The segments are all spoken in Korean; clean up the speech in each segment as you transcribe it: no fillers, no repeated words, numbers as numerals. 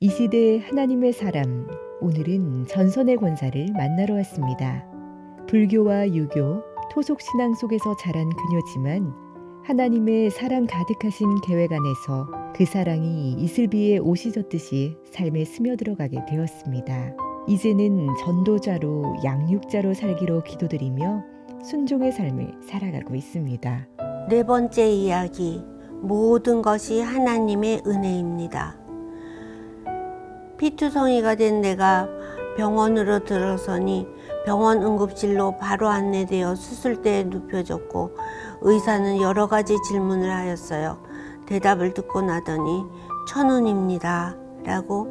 이 시대의 하나님의 사람, 오늘은 전선의 권사를 만나러 왔습니다. 불교와 유교, 토속신앙 속에서 자란 그녀지만 하나님의 사랑 가득하신 계획 안에서 그 사랑이 이슬비에 옷이 젖듯이 삶에 스며들어가게 되었습니다. 이제는 전도자로 양육자로 살기로 기도드리며 순종의 삶을 살아가고 있습니다. 네 번째 이야기, 모든 것이 하나님의 은혜입니다. 피투성이가 된 내가 병원으로 들어서니 병원 응급실로 바로 안내되어 수술대에 눕혀졌고 의사는 여러 가지 질문을 하였어요. 대답을 듣고 나더니 1,000원입니다 라고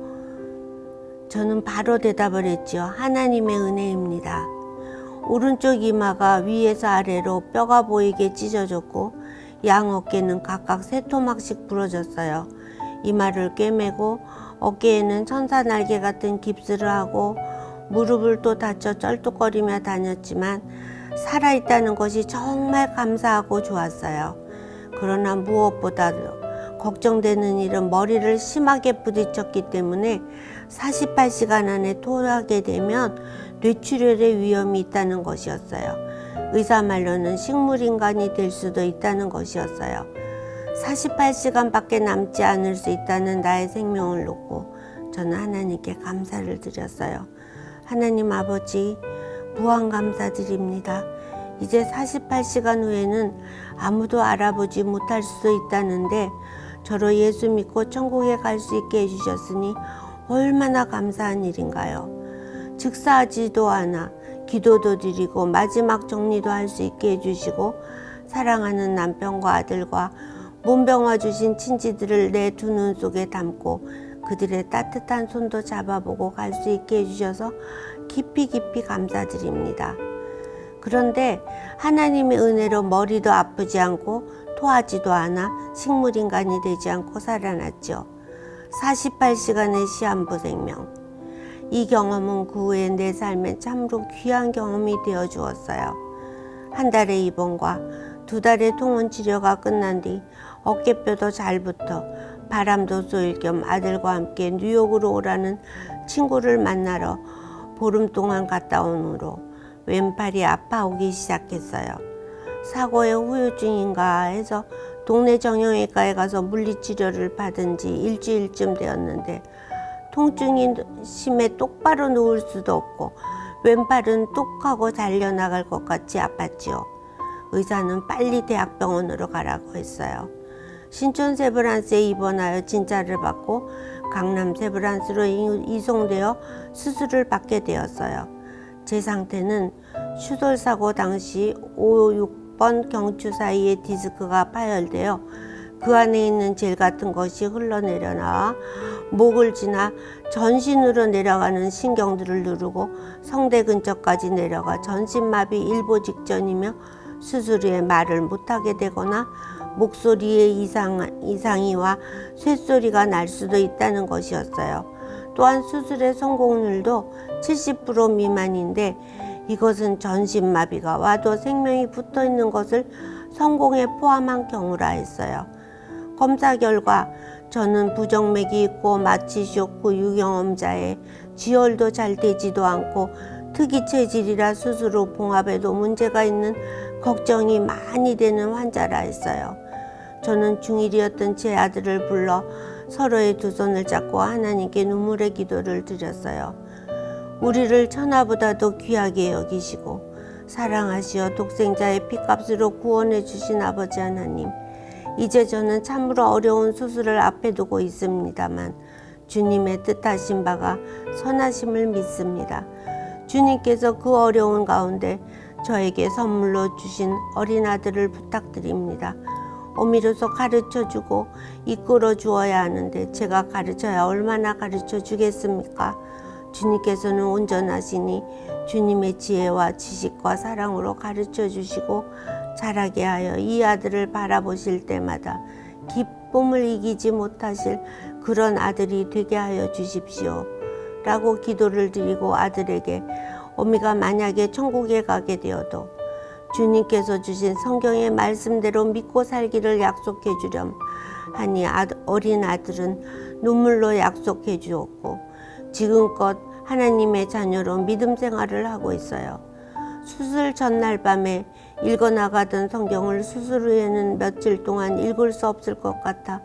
저는 바로 대답을 했죠. 하나님의 은혜입니다. 오른쪽 이마가 위에서 아래로 뼈가 보이게 찢어졌고 양 어깨는 각각 3토막씩 부러졌어요. 이마를 꿰매고 어깨에는 천사 날개 같은 깁스를 하고 무릎을 또 다쳐 쩔뚝거리며 다녔지만 살아있다는 것이 정말 감사하고 좋았어요. 그러나 무엇보다도 걱정되는 일은 머리를 심하게 부딪혔기 때문에 48시간 안에 토하게 되면 뇌출혈의 위험이 있다는 것이었어요. 의사 말로는 식물인간이 될 수도 있다는 것이었어요. 48시간밖에 남지 않을 수 있다는 나의 생명을 놓고 저는 하나님께 감사를 드렸어요. 하나님 아버지, 무한 감사드립니다. 이제 48시간 후에는 아무도 알아보지 못할 수도 있다는데 저로 예수 믿고 천국에 갈 수 있게 해주셨으니 얼마나 감사한 일인가요. 즉사하지도 않아 기도도 드리고 마지막 정리도 할 수 있게 해주시고 사랑하는 남편과 아들과 문병화 주신 친지들을 내 두 눈 속에 담고 그들의 따뜻한 손도 잡아보고 갈 수 있게 해주셔서 깊이 감사드립니다. 그런데 하나님의 은혜로 머리도 아프지 않고 토하지도 않아 식물인간이 되지 않고 살아났죠. 48시간의 시한부 생명. 이 경험은 그 후에 내 삶에 참으로 귀한 경험이 되어 주었어요. 한 달의 입원과 2달의 통원 치료가 끝난 뒤 어깨뼈도 잘 붙어 바람도 쏘일 겸 아들과 함께 뉴욕으로 오라는 친구를 만나러 보름 동안 갔다 온 후로 왼팔이 아파오기 시작했어요. 사고의 후유증인가 해서 동네 정형외과에 가서 물리치료를 받은 지 일주일쯤 되었는데 통증이 심해 똑바로 누울 수도 없고 왼팔은 뚝 하고 달려나갈 것 같이 아팠지요. 의사는 빨리 대학병원으로 가라고 했어요. 신촌 세브란스에 입원하여 진찰을 받고 강남 세브란스로 이송되어 수술을 받게 되었어요. 제 상태는 추돌 사고 당시 5, 6번 경추 사이에 디스크가 파열되어 그 안에 있는 젤 같은 것이 흘러내려 나와 목을 지나 전신으로 내려가는 신경들을 누르고 성대 근처까지 내려가 전신마비 일보 직전이며 수술 후에 말을 못하게 되거나 목소리에 이상이와 쇳소리가 날 수도 있다는 것이었어요. 또한 수술의 성공률도 70% 미만인데 이것은 전신마비가 와도 생명이 붙어 있는 것을 성공에 포함한 경우라 했어요. 검사 결과 저는 부정맥이 있고 마취 쇼크 유경험자에 지혈도 잘 되지도 않고 특이 체질이라 수술 후 봉합에도 문제가 있는 걱정이 많이 되는 환자라 했어요. 저는 중1이었던 제 아들을 불러 서로의 두 손을 잡고 하나님께 눈물의 기도를 드렸어요. 우리를 천하보다도 귀하게 여기시고 사랑하시어 독생자의 피값으로 구원해 주신 아버지 하나님, 이제 저는 참으로 어려운 수술을 앞에 두고 있습니다만 주님의 뜻하신 바가 선하심을 믿습니다. 주님께서 그 어려운 가운데 저에게 선물로 주신 어린 아들을 부탁드립니다. 어미로서 가르쳐주고 이끌어 주어야 하는데 제가 가르쳐야 얼마나 가르쳐 주겠습니까? 주님께서는 온전하시니 주님의 지혜와 지식과 사랑으로 가르쳐 주시고 자라게 하여 이 아들을 바라보실 때마다 기쁨을 이기지 못하실 그런 아들이 되게 하여 주십시오. 라고 기도를 드리고 아들에게 어미가 만약에 천국에 가게 되어도 주님께서 주신 성경의 말씀대로 믿고 살기를 약속해 주렴 하니 어린 아들은 눈물로 약속해 주었고 지금껏 하나님의 자녀로 믿음 생활을 하고 있어요. 수술 전날 밤에 읽어나가던 성경을 수술 후에는 며칠 동안 읽을 수 없을 것 같아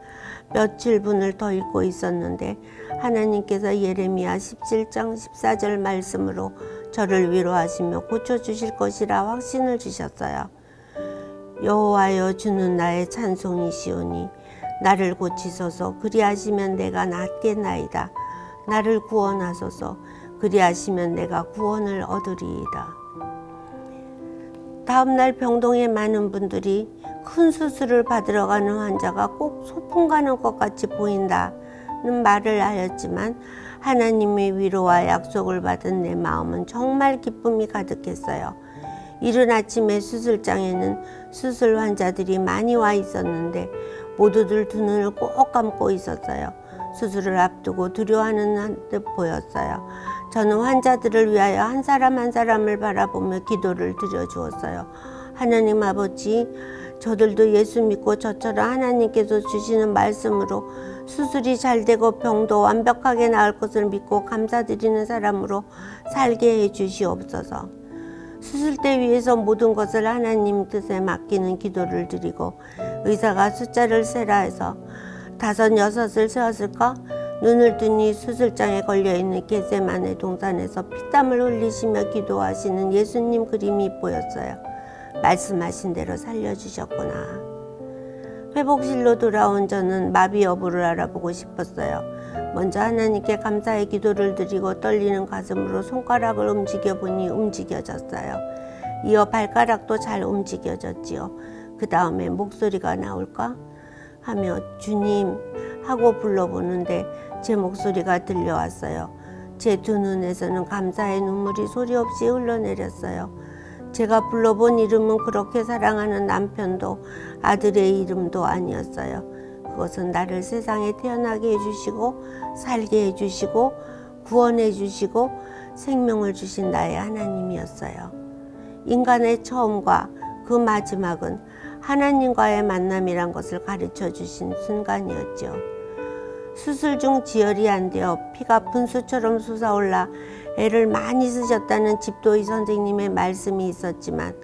며칠분을 더 읽고 있었는데 하나님께서 예레미야 17장 14절 말씀으로 저를 위로하시며 고쳐주실 것이라 확신을 주셨어요. 여호와여 주는 나의 찬송이시오니 나를 고치소서 그리하시면 내가 낫겠나이다. 나를 구원하소서 그리하시면 내가 구원을 얻으리이다. 다음날 병동에 많은 분들이 큰 수술을 받으러 가는 환자가 꼭 소풍 가는 것 같이 보인다는 말을 하였지만 하나님의 위로와 약속을 받은 내 마음은 정말 기쁨이 가득했어요. 이른 아침에 수술장에는 수술 환자들이 많이 와 있었는데 모두들 두 눈을 꼭 감고 있었어요. 수술을 앞두고 두려워하는 듯 보였어요. 저는 환자들을 위하여 한 사람 한 사람을 바라보며 기도를 드려주었어요. 하나님 아버지, 저들도 예수 믿고 저처럼 하나님께서 주시는 말씀으로 수술이 잘 되고 병도 완벽하게 나을 것을 믿고 감사드리는 사람으로 살게 해 주시옵소서. 수술대 위에서 모든 것을 하나님 뜻에 맡기는 기도를 드리고 의사가 숫자를 세라 해서 5, 6을 세었을까? 눈을 뜨니 수술장에 걸려있는 겟세마네 동산에서 피땀을 흘리시며 기도하시는 예수님 그림이 보였어요. 말씀하신 대로 살려주셨구나. 회복실로 돌아온 저는 마비 여부를 알아보고 싶었어요. 먼저 하나님께 감사의 기도를 드리고 떨리는 가슴으로 손가락을 움직여 보니 움직여졌어요. 이어 발가락도 잘 움직여졌지요. 그 다음에 목소리가 나올까? 하며 주님 하고 불러보는데 제 목소리가 들려왔어요. 제 두 눈에서는 감사의 눈물이 소리 없이 흘러내렸어요. 제가 불러본 이름은 그렇게 사랑하는 남편도 아들의 이름도 아니었어요. 그것은 나를 세상에 태어나게 해주시고 살게 해주시고 구원해 주시고 생명을 주신 나의 하나님이었어요. 인간의 처음과 그 마지막은 하나님과의 만남이란 것을 가르쳐 주신 순간이었죠. 수술 중 지혈이 안 되어 피가 분수처럼 솟아올라 애를 많이 쓰셨다는 집도의 선생님의 말씀이 있었지만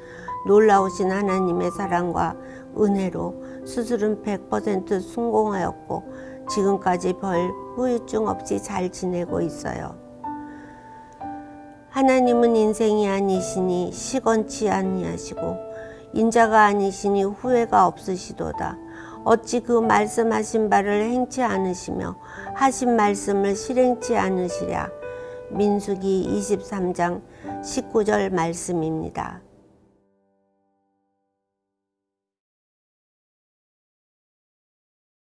놀라우신 하나님의 사랑과 은혜로 수술은 100% 성공하였고 지금까지 별 후유증 없이 잘 지내고 있어요. 하나님은 인생이 아니시니 시건치 아니하시고 인자가 아니시니 후회가 없으시도다. 어찌 그 말씀하신 바를 행치 않으시며 하신 말씀을 실행치 않으시랴. 민수기 23장 19절 말씀입니다.